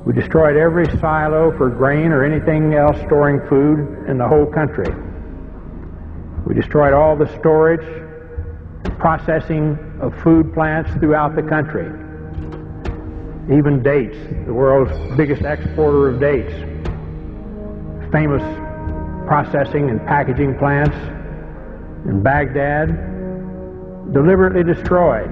We destroyed every silo for grain or anything else storing food in the whole country. We destroyed all the storage and processing of food plants throughout the country. Even dates, the world's biggest exporter of dates. Famous processing and packaging plants in Baghdad, deliberately destroyed.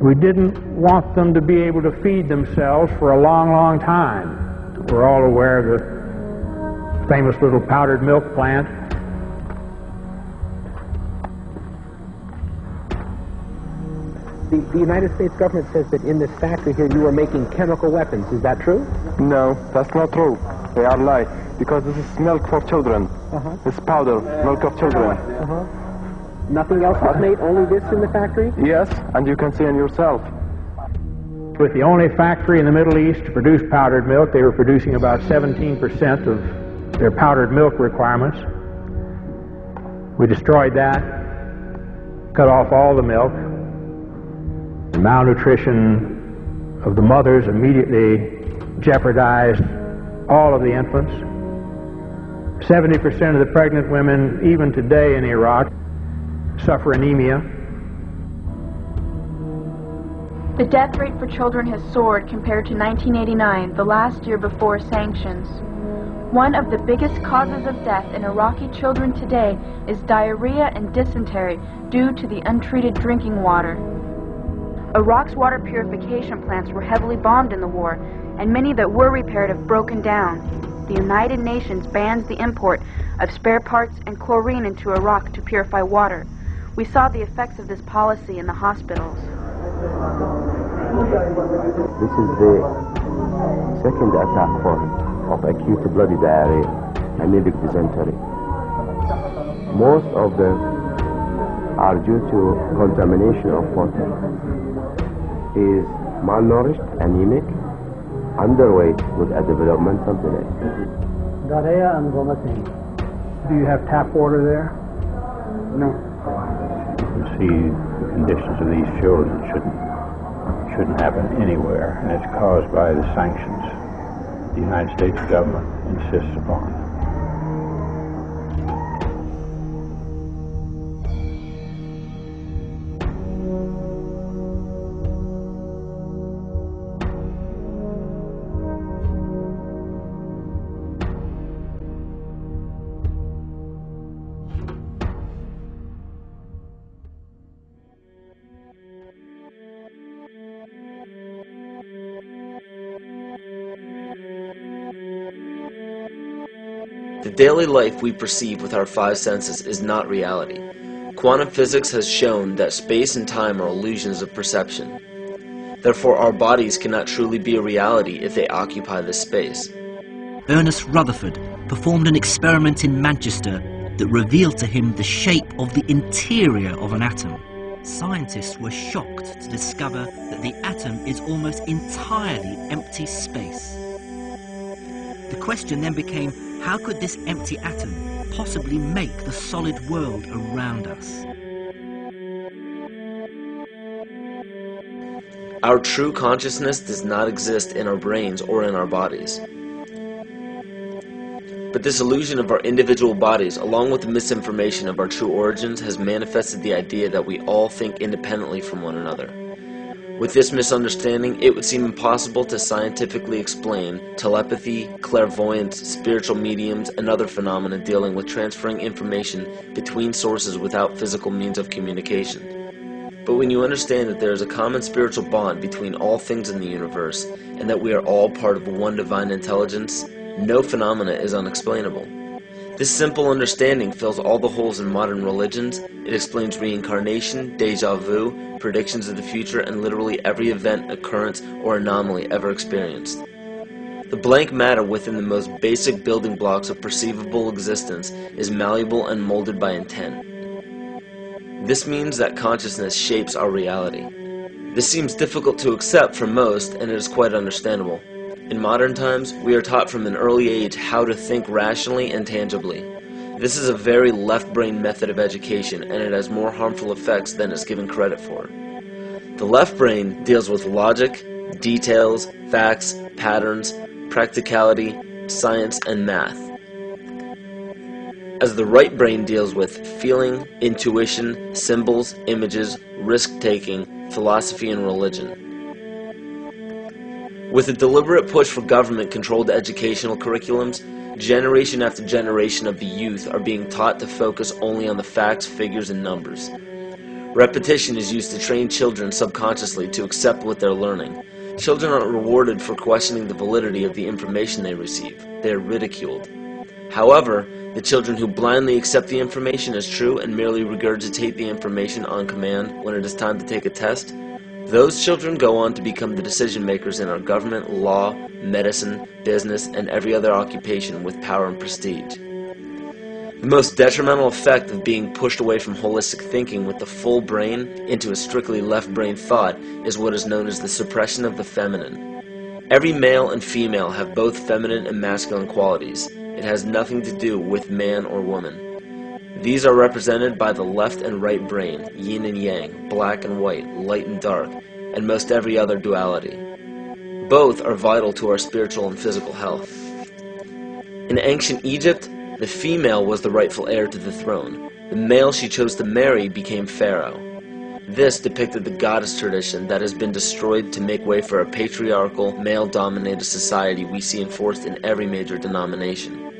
We didn't want them to be able to feed themselves for a long, long time. We're all aware of the famous little powdered milk plant. The United States government says that in this factory here you are making chemical weapons. Is that true? No, that's not true. They are lies. Because this is milk for children. It's powder, milk of children. Nothing else was made, only this in the factory? Yes, and you can see it yourself. With the only factory in the Middle East to produce powdered milk, they were producing about 17% of their powdered milk requirements. We destroyed that, cut off all the milk. The malnutrition of the mothers immediately jeopardized all of the infants. 70% of the pregnant women, even today in Iraq, suffer anemia. The death rate for children has soared compared to 1989, the last year before sanctions. One of the biggest causes of death in Iraqi children today is diarrhea and dysentery due to the untreated drinking water. Iraq's water purification plants were heavily bombed in the war, and many that were repaired have broken down. The United Nations bans the import of spare parts and chlorine into Iraq to purify water. We saw the effects of this policy in the hospitals. This is the second attack of acute bloody diarrhea, anemic dysentery. Most of them are due to contamination of water. Is malnourished, anemic, underweight with a developmental delay. Diarrhea and vomiting. Do you have tap water there? No. You see, the conditions of these children shouldn't happen anywhere, and it's caused by the sanctions the United States government insists upon. The daily life we perceive with our five senses is not reality. Quantum physics has shown that space and time are illusions of perception. Therefore, our bodies cannot truly be a reality if they occupy this space. Ernest Rutherford performed an experiment in Manchester that revealed to him the shape of the interior of an atom. Scientists were shocked to discover that the atom is almost entirely empty space. The question then became, how could this empty atom possibly make the solid world around us? Our true consciousness does not exist in our brains or in our bodies. But this illusion of our individual bodies, along with the misinformation of our true origins, has manifested the idea that we all think independently from one another. With this misunderstanding, it would seem impossible to scientifically explain telepathy, clairvoyance, spiritual mediums, and other phenomena dealing with transferring information between sources without physical means of communication. But when you understand that there is a common spiritual bond between all things in the universe, and that we are all part of one divine intelligence, no phenomena is unexplainable. This simple understanding fills all the holes in modern religions. It explains reincarnation, déjà vu, predictions of the future, and literally every event, occurrence, or anomaly ever experienced. The blank matter within the most basic building blocks of perceivable existence is malleable and molded by intent. This means that consciousness shapes our reality. This seems difficult to accept for most, and it is quite understandable. In modern times, we are taught from an early age how to think rationally and tangibly. This is a very left-brain method of education, and it has more harmful effects than is given credit for. The left brain deals with logic, details, facts, patterns, practicality, science, and math. As the right brain deals with feeling, intuition, symbols, images, risk-taking, philosophy, and religion. With a deliberate push for government-controlled educational curriculums, generation after generation of the youth are being taught to focus only on the facts, figures, and numbers. Repetition is used to train children subconsciously to accept what they're learning. Children aren't rewarded for questioning the validity of the information they receive. They are ridiculed. However, the children who blindly accept the information as true and merely regurgitate the information on command when it is time to take a test, those children go on to become the decision makers in our government, law, medicine, business, and every other occupation with power and prestige. The most detrimental effect of being pushed away from holistic thinking with the full brain into a strictly left brain thought is what is known as the suppression of the feminine. Every male and female have both feminine and masculine qualities. It has nothing to do with man or woman. These are represented by the left and right brain, yin and yang, black and white, light and dark, and most every other duality. Both are vital to our spiritual and physical health. In ancient Egypt, the female was the rightful heir to the throne. The male she chose to marry became pharaoh. This depicted the goddess tradition that has been destroyed to make way for a patriarchal, male-dominated society we see enforced in every major denomination.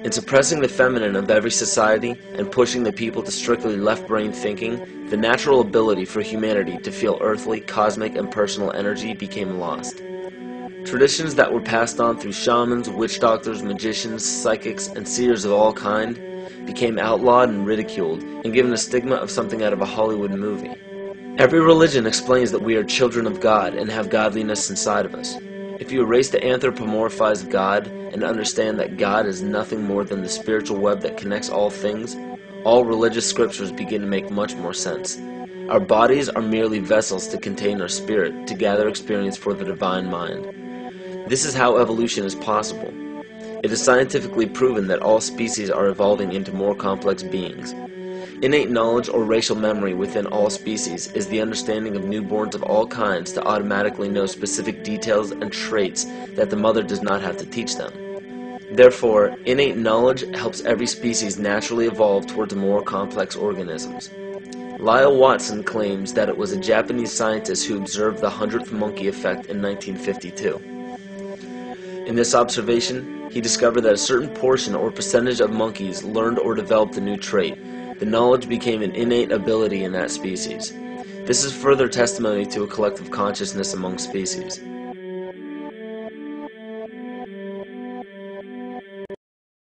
In suppressing the feminine of every society and pushing the people to strictly left-brain thinking, the natural ability for humanity to feel earthly, cosmic, and personal energy became lost. Traditions that were passed on through shamans, witch doctors, magicians, psychics, and seers of all kind became outlawed and ridiculed and given a stigma of something out of a Hollywood movie. Every religion explains that we are children of God and have godliness inside of us. If you erase the anthropomorphized God and understand that God is nothing more than the spiritual web that connects all things, all religious scriptures begin to make much more sense. Our bodies are merely vessels to contain our spirit, to gather experience for the divine mind. This is how evolution is possible. It is scientifically proven that all species are evolving into more complex beings. Innate knowledge or racial memory within all species is the understanding of newborns of all kinds to automatically know specific details and traits that the mother does not have to teach them. Therefore, innate knowledge helps every species naturally evolve towards more complex organisms. Lyle Watson claims that it was a Japanese scientist who observed the 100th monkey effect in 1952. In this observation, he discovered that a certain portion or percentage of monkeys learned or developed a new trait. The knowledge became an innate ability in that species. This is further testimony to a collective consciousness among species.